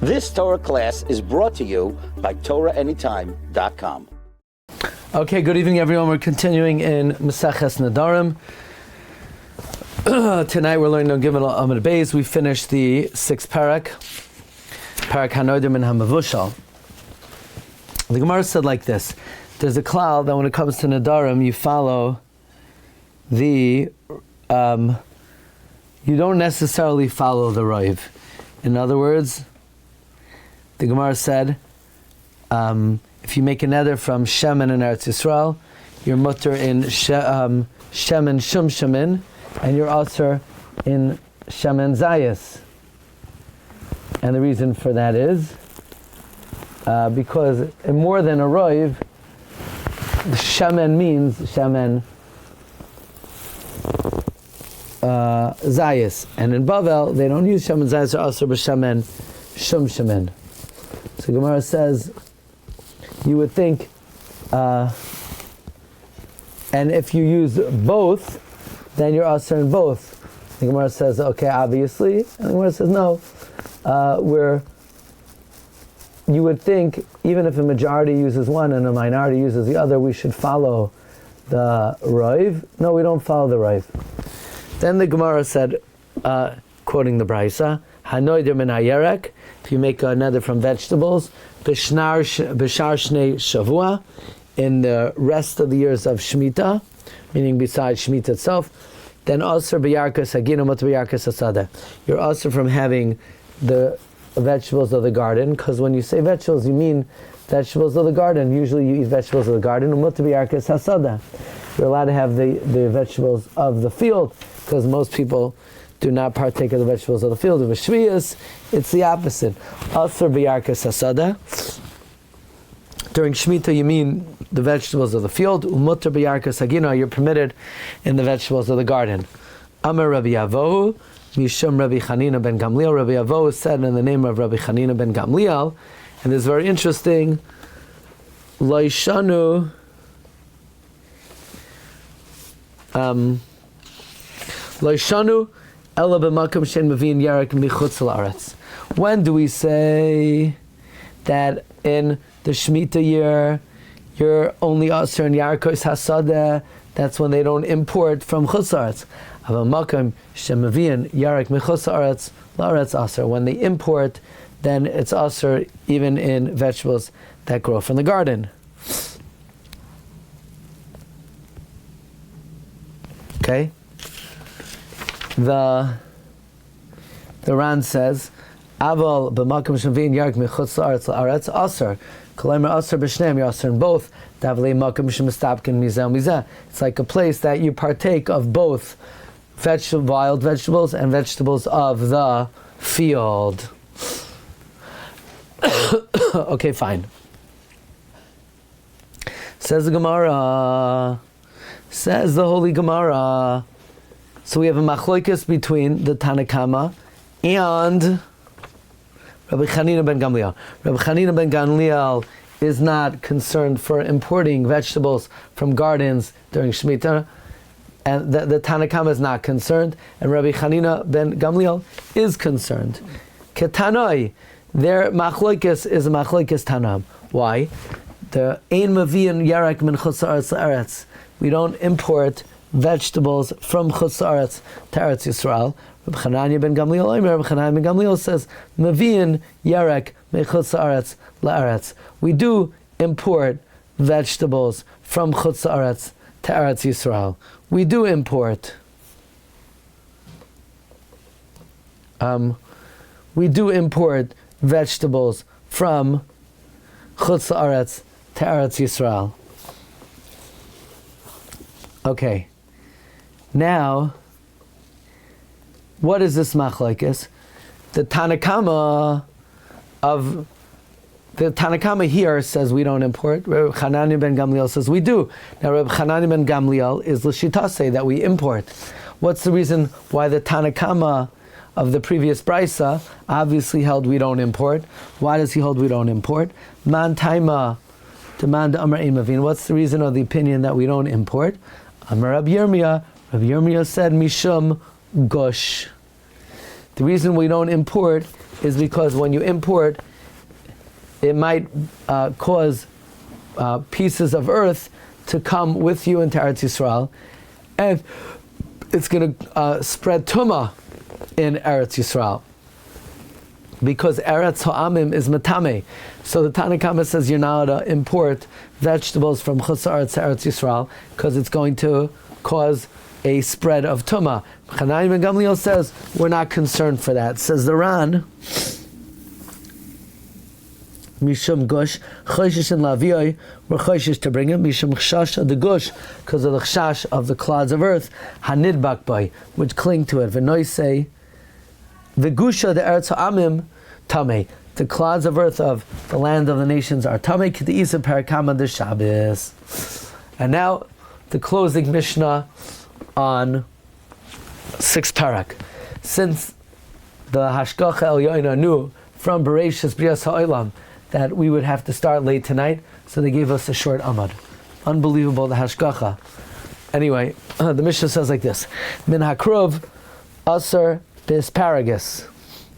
This Torah class is brought to you by TorahAnytime.com. Okay, good evening everyone. We're continuing in Maseches Nedarim. Tonight we're learning on Gimel Amud Beis. We finished the 6th parak Hanodim and Hamavushal. The Gemara said like this: there's a cloud that when it comes to Nedarim, you follow the, you don't necessarily follow the Raiv. In other words, the Gemara said, if you make a neder from Shemen in Eretz Yisrael, you're mutter in Shemen Shum Shemin, and you're also in Shemen Zayis. And the reason for that is because more than a Roiv, Shemen means Shemen Zayis. And in Bavel, they don't use Shemen Zayis, or also B'Shemen Shum Shemin. So Gemara says, you would think, and if you use both, then you're also in both. The Gemara says, okay, obviously. And the Gemara says, no. You would think, even if a majority uses one and a minority uses the other, we should follow the Raiv. No, we don't follow the Raiv. Then the Gemara said, quoting the Brisa, Hanoider min hayerek, if you make another from vegetables, b'shar shnei shavua, in the rest of the years of Shemitah, meaning besides Shemitah itself, then also b'yarkas haginu mut b'yarkas hasada. You're also from having the vegetables of the garden, because when you say vegetables, you mean vegetables of the garden. Usually you eat vegetables of the garden, mut b'yarkas hasada. You're allowed to have the vegetables of the field, because most people do not partake of the vegetables of the field. Of Shviyas, it's the opposite. Also b'yarkas hasada. During Shemitah, you mean the vegetables of the field. Umutter b'yarkas hagina, you're permitted in the vegetables of the garden. Amar Rabbi Avohu, Mishum Rabbi Chanina ben Gamliel. Rabbi Avohu said in the name of Rabbi Chanina ben Gamliel, and it's very interesting, Laishanu, Laishanu ela b'makom shein mavin yarek michutz la'aretz. When do we say that in the Shemitah year you're only aser in yarkos hasadeh? That's when they don't import from chutz la'aretz. B'makom shein mavin yarek michutz la'aretz aser. When they import, then it's aser even in vegetables that grow from the garden. Okay. The Ran says, "Aval b'makom shavin yarek mechutz la'aretz aser, kolamer aser b'shneim, you're aser in both. Davlei makom shemistapkin mizeh mizeh. It's like a place that you partake of both wild vegetables and vegetables of the field." Okay, fine. Says the Gemara. Says the Holy Gemara. So we have a machloikis between the Tanakama and Rabbi Chanina ben Gamliel. Rabbi Chanina ben Gamliel is not concerned for importing vegetables from gardens during Shemitah, and the Tanakama is not concerned, and Rabbi Chanina ben Gamliel is concerned. Ketanoi, their machloikis is a machloikis Tanam. Why? The ein mavian yarek min chutz la'aretz. We don't import vegetables from chutz la'aretz to Eretz Yisrael. Rabbi Chananya ben Gamliel says, "Mavian yarek mechutz la'aretz." We do import vegetables from chutz la'aretz to Eretz Yisrael. We do import. We do import vegetables from chutz la'aretz to Eretz Yisrael. Okay. Now, what is this machlokes? The Tanakama here says we don't import. Rabbi Chananya ben Gamliel says we do. Now Rabbi Chananya ben Gamliel is l'shitase that we import. What's the reason why the Tanakama of the previous Brisa obviously held we don't import? Why does he hold we don't import? Man taima demand amar ein mavin. What's the reason or the opinion that we don't import? Amar Rabbi Yirmiyah. Rabbi Yirmiyah said mishum gosh. The reason we don't import is because when you import, it might cause pieces of earth to come with you into Eretz Yisrael, and it's going to spread tumah in Eretz Yisrael, because Eretz Ha'amim is matame. So the Tanna Kama says you're not allowed to import vegetables from Chutz La'aretz to Eretz Yisrael because it's going to cause a spread of tumah. Chanai ben Gamliel says we're not concerned for that. Says the Ran, Mishum Gush, Choshish and Laviyoi, we're Choshish to bring him, Mishum Chshash the Gush, because of the Chshash of the clods of earth, Hanidbak Bay, which cling to it. V'noisei, V'gusha the Eretz Ha'amim, Tameh. The clods of earth of the land of the nations are Tameh, K'de'isa Parakama de Shabbos. And now, the closing Mishnah on 6th parak. Since the Hashgacha Elyoina knew from Bereshis Brias Ha'olam that we would have to start late tonight, so they gave us a short amad. Unbelievable, the Hashgacha. Anyway, the Mishnah says like this: Min hakrov aser bisparagus.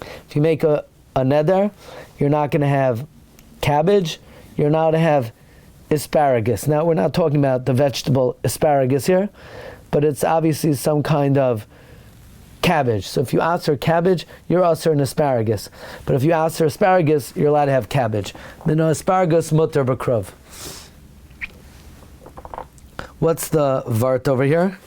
If you make a neder, you're not going to have cabbage, you're not to have asparagus. Now, we're not talking about the vegetable asparagus here, but it's obviously some kind of cabbage. So if you aser cabbage, you're aser an asparagus. But if you aser asparagus, you're allowed to have cabbage. Mino asparagus mutter b'krov. What's the vart over here?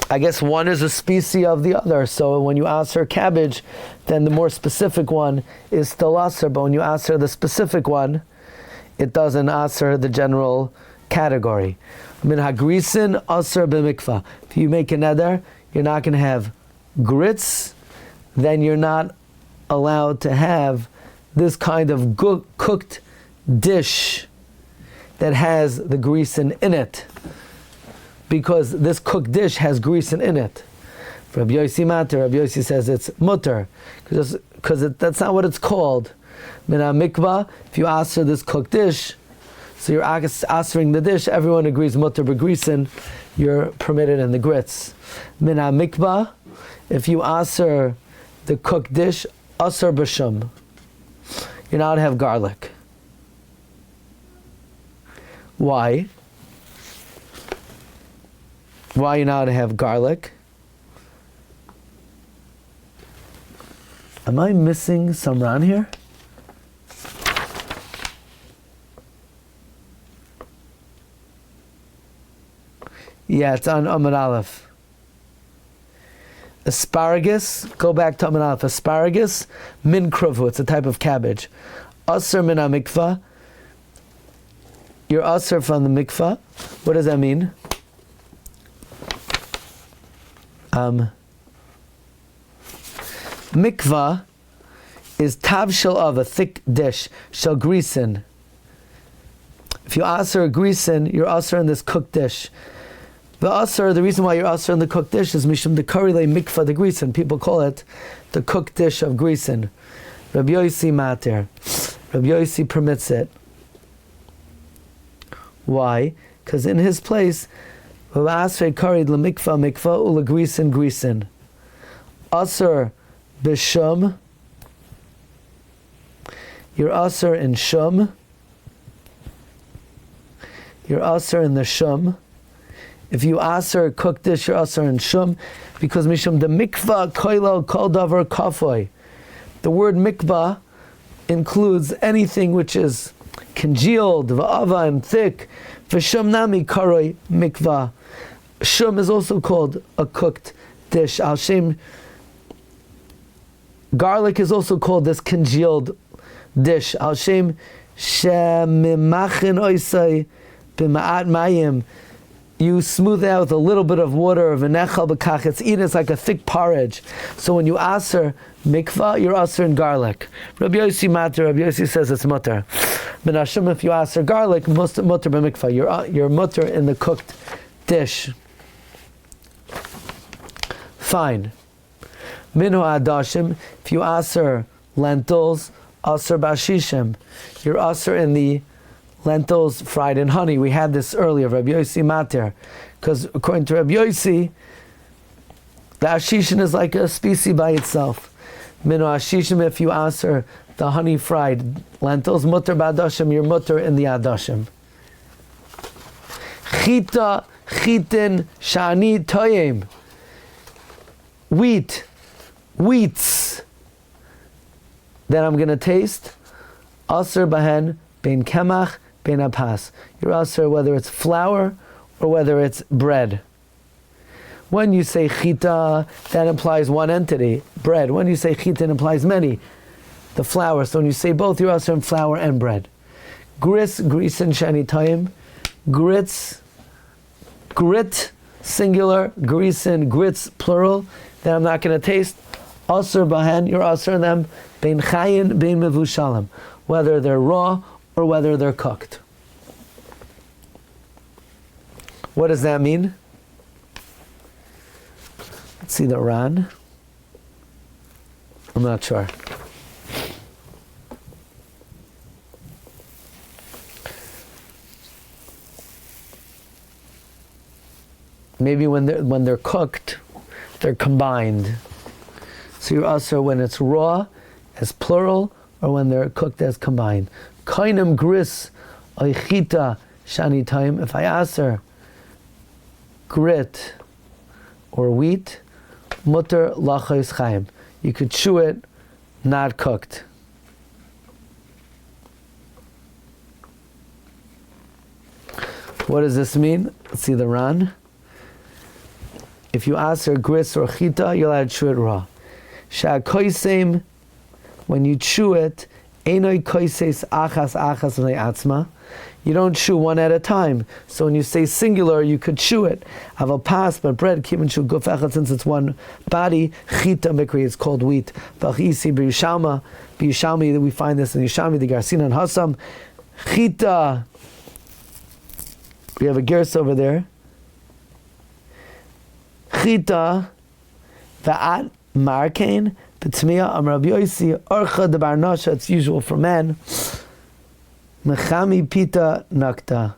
I guess one is a species of the other. So when you aser cabbage, then the more specific one is still aser. But when you aser the specific one, it doesn't aser the general category. Min hagrisin aser b'mikvah. If you make a neder, you're not going to have grits, then you're not allowed to have this kind of cooked dish that has the grisen in it, because this cooked dish has grisen in it. For Rabbi Yossi Mater, Rabbi Yossi says it's mutter, because that's not what it's called. Min mikvah, if you aser this cooked dish, so you're asering the dish, everyone agrees mutter b'grisen, you're permitted in the grits. Min mikvah, if you aser the cooked dish, aser b'shum, you're not to have garlic. Why? Why you're not to have garlic? Am I missing some ran here? Yeah, it's on Amud Aleph. Asparagus, go back to Amud Aleph. Asparagus, min kruvu, it's a type of cabbage. Aser min ha-mikvah, you're aser from the mikvah. What does that mean? Mikvah is tav shel of, a thick dish, shel grisen. If you aser a grisen, you're aser in this cooked dish. The aser, the reason why you're aser in the cooked dish is mishum dekarile mikvah de grisen. People call it the cooked dish of grisen. Rabbi Yossi mater. Rabbi Yossi permits it. Why? Because in his place, aser karid lemikvah mikvah ula grisen grisen. Aser b'shum. You're aser in shum. You're aser in the shum. If you aser a cooked dish, you're aser in shum, because mishum the mikvah koilo kol davar kafoy. The word mikvah includes anything which is congealed, va'ava, and thick. V'shum nami karoi mikvah. Shum is also called a cooked dish. Al shem. Garlic is also called this congealed dish. Al shem shemimachin oisai b'ma'at mayim. You smooth it out with a little bit of water of v'nechal b'kach. It's eaten, it's like a thick porridge. So when you aser mikvah, you're aser in garlic. Rabbi Yossi mater, Rabbi Yossi says it's mutter. Ben Hashem, if you aser garlic, mutter b'mikvah. You're mutter in the cooked dish. Fine. Minhu adashim, if you aser lentils, aser bashishim. You're aser in the lentils fried in honey. We had this earlier, Rabbi Yossi Mater, because according to Rabbi Yossi, the ashishin is like a species by itself. Minu ashishim, if you answer the honey fried lentils, mutter ba'adashim, you're mutter in the adashim. Chita, chitin, shani, toyim. Wheats that I'm going to taste. Aser bahen, bein kemach, bein apas. You're aser whether it's flour or whether it's bread. When you say chita, that implies one entity, bread. When you say chita, it implies many, the flour. So when you say both, you're aser in flour and bread. Gris, and shani tayim. Grit, singular, grits, plural, that I'm not going to taste. Aser bahen, you're aser in them, bein chayin, bein mevushalim, whether they're raw or whether they're cooked. What does that mean? Let's see the Ran. I'm not sure. Maybe when they're cooked, they're combined. So you're also when it's raw as plural, or when they're cooked as combined. Kainam gris oichita shani time. If I aser grit or wheat, mutter lachos chaim. You could chew it, not cooked. What does this mean? Let's see the Ran. If you aser gris or chita, you're allowed to chew it raw. Sha'koisem, when you chew it, enoi koises achas v'ne'atzma. You don't chew one at a time. So when you say singular, you could chew it. Aval pas, but bread, kibun chew guf echad, since it's one body. Chita mikri, it's called wheat. V'chisi b'Yushalmi, we find this in Yushalmi, the Garsin and Hassam. Chita, we have a gerse over there. Chita, va'at markein, b'tmiya am Rabbi Yossi, orcha de barnasha, it's usual for men. Mechami pita nakta,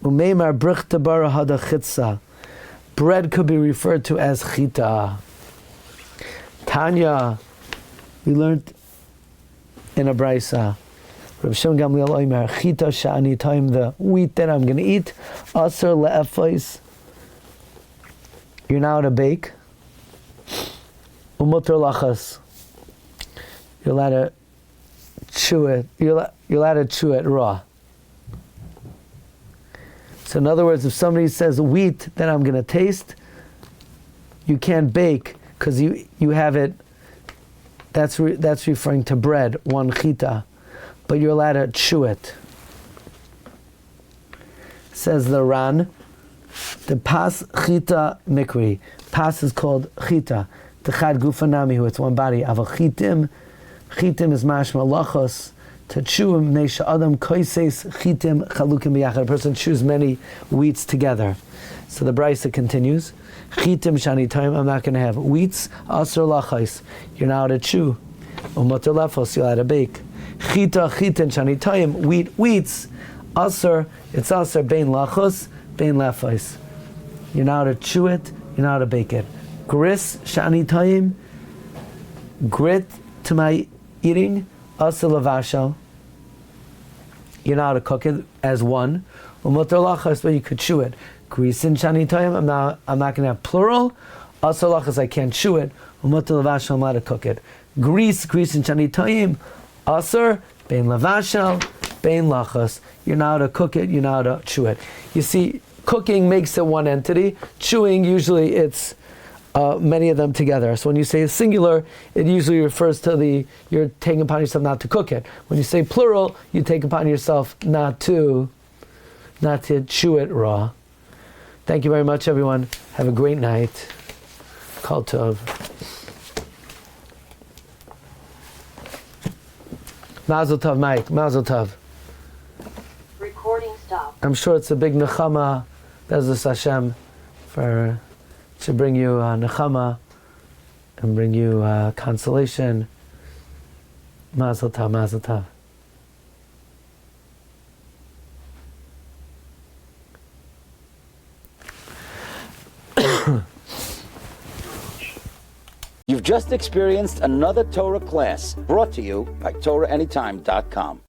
umeimar brichta bara hada chitza. Bread could be referred to as chita. Tanya, we learned in a brisa. Rav Shimon Gamliel Oimer, chita sha'ani taim, the wheat that I'm going to eat, aser le'efais. You're now to bake. Umutter lachas. You're allowed to chew it. You're allowed to chew it raw. So in other words, if somebody says wheat that I'm going to taste, you can't bake because you have it. That's referring to bread, one chita, but you're allowed to chew it. Says the Ran, the pas chita mikri. Pas is called chita. The chad gufanami, who it's one body. Aval chitim is mashma lachos. To chew neisha adam koises chitim chalukim biyachad. A person chews many wheats together. So the brisa continues. Chitim shani time. I'm not going to have wheats. Asur lachos. You're now to chew. Umater lefos. You're allowed to bake. Chita chitin shani time. Wheats. Asur. It's asur bein lachos bein lefos. You're now to chew it. You're now to bake it. Gris shani time. Grit to my eating. Asur lavashal. You're now to cook it as one. Umater lachos, but you could chew it. Grisin shani time. I'm not going to have plural. Asur lachos, I can't chew it. Umater lavashal, I'm allowed to cook it. Grisin shani time. Asur bein lavashal bein lachos. You're now to cook it. You're now to chew it. You see, cooking makes it one entity. Chewing, usually it's many of them together. So when you say singular, it usually refers to you're taking upon yourself not to cook it. When you say plural, you take upon yourself not to chew it raw. Thank you very much, everyone. Have a great night. Kol tov. Mazel tov, Mike. Mazel tov. Recording stop. I'm sure it's a big nechama, Be'ezus Hashem, to bring you nechama and bring you consolation. Mazel tov, mazel tov. You've just experienced another Torah class brought to you by TorahAnytime.com.